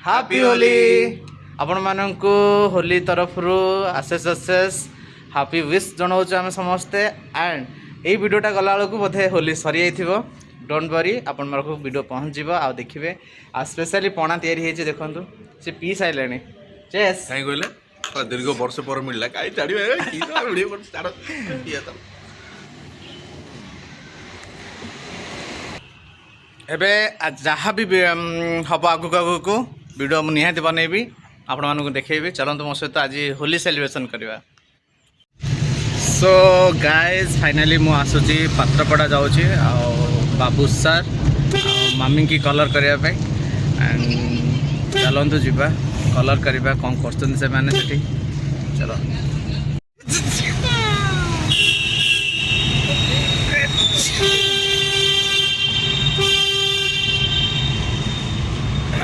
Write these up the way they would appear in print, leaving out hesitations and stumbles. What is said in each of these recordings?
Happy Holi आपण माननकु होली तरफरु अशेष happy wish जनाऊँ आम समस्ते एंड ये वीडियोटा गला बेलू बोधे होली सरी जाइए डोंट वरी आपण मानक वीडियो पहुँच आ देखिए आ स्पेशली पणा तैयारी देखु सी पी सारे चेस कहीं कहले दीर्घ वर्ष पर मिलला कहीं छाड़े एबे जहाँ भी हम आगुक आगुक वीडियो मुझे निहाती बनैबी आपण मानक देखेबी चलते मो सहित आज होली सेलिब्रेशन करवा। सो गाइज फाइनाली मु आसूची पात्रपड़ा जाऊँगी बाबू सर मामी की कलर करने एंड चलतु जीवा कलर करवा कौन कर चलो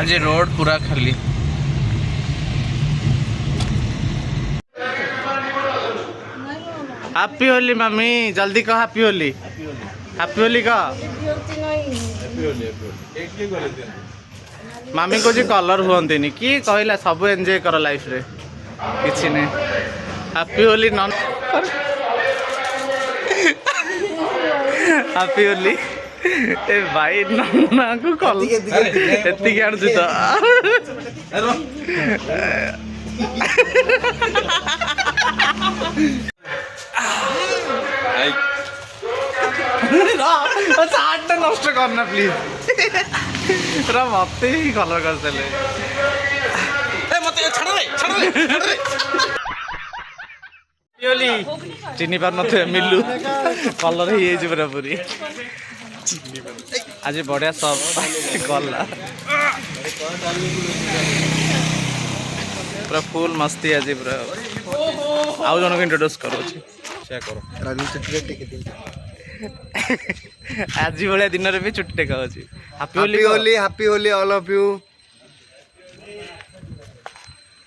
आज रोड पूरा खाली हैप्पी होली मम्मी जल्दी कह हैप्पी होली कह मम्मी को जी कलर हुए कि कहला सब एंजॉय कर लाइफ रे किसी ने happy Holi non happy Holi ए भाई नन्ना को कल एति आन तो सार्ट नष्ट करना प्लीज मत ही कलर कर चिन्ह पार न मिलू कलर ही पूरा पूरी आज बढ़िया सब गला पूरा फुल मस्ती आज पूरा आउ जन को इंट्रोड्यूस करो आज भाया दिन में भी छुट्टी टेका happy Holi all of you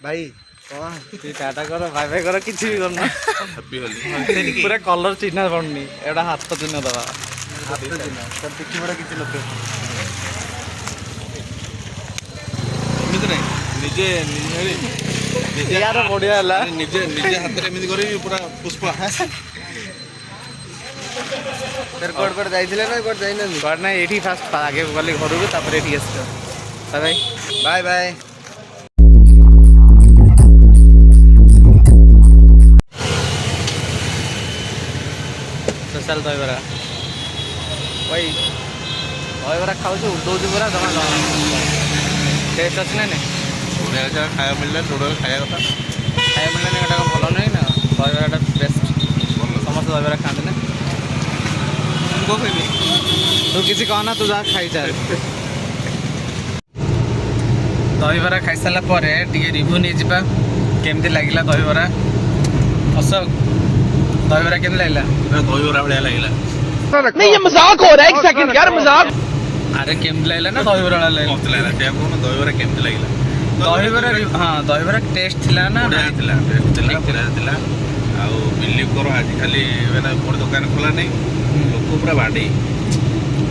भाई टाटा कर बाय बाय कर किसी भी करना हैप्पी होली पूरा कलर चिन्ह पड़नी एटा हाथ चिन्ह दवा निजे यार बढ़िया है निजे निजे हाथ में करी पूरा पुष्पा सर कोड पर जाइथिले ना कोड जाइना नि कोड ना एठी फास्ट आगे गले घर को तापर एठी आस बाय बाय बाय स्पेशल दहीबरा भाई दहीबरा खाऊ उड़ौच पूरा जमा टेस्ट अच्छे ना बढ़िया खाया मिलला जोड़ खाया कथा खाया मिलने गोटा भल नहीं ना दहीबराटा बेस्ट समस्त दहीबरा खाते ना तू किसी कहना तू जा खाई चाल दहीबरा खाई सारा पर रिव्यू नहीं जावा केमती लगे दहीबरा अशोक दहीबरा केमती लगला दहीबरा भाया लगे नहीं ये मजाक हो रहा है एक सेकंड यार मजाक अरे केमती लगला ना दहीबरा दहीबरा केमती लगे दहीबरा हाँ दहीबरा टेस्ट थिला ना बढ़िया आउ बिलीव कर आज खाली गोटे दुकान खोला नहीं लोक पूरा बाड़ी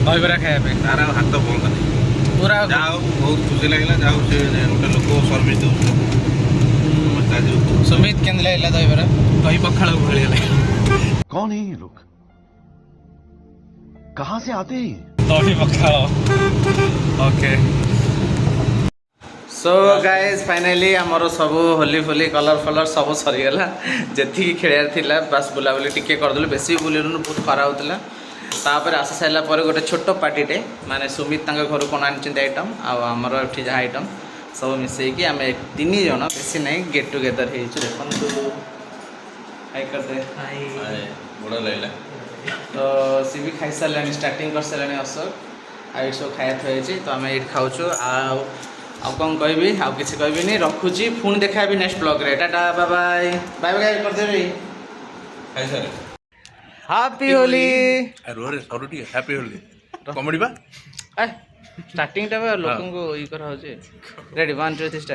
दहीबरा खाया तार हाथ बंद नहीं पूरा जाओ बहुत खुशी लगे जाओ से गोटे लोक सर्विस दे सुमित केमती लगला दहीबरा दही पखाड़ भाया लगे कौन है ये लोग कहाँ से आते हैं दही पखाड़ ओके सो गाइज फाइनाली आमर सब होली फोली कलर फलर सब सरीगला जी खेलार थिला बस बुलाबुली टिके करदेलु बेसी बुलून बहुत खरा होता तापर आसी सारा गोटे छोट पार्टीटे माने सुमित घर कौन आनी आइटम आमर ये जहाँ आइटम सब मिसईकि आम तीन जन बेसी ना गेट टुगेदर देखो हाई करदे बड़ा लगला तो सी भी खाई सारे स्टार्टिंग कर सारे अशोक आई सब खाया थी तो आम ये खाऊँ आउ कौन कहबी आउ किसी कहबी नहीं रखुची पुणी देखा नेक्स्ट ब्लॉग रे tata bye bye bye bye करदेबी खाई सारे हैप्पी होली अरे सरू टी हैप्पी होली कॉमेडी बा स्टार्टिंग टा लोक को ई करा होचे रेडी 1 2 3 स्टार्ट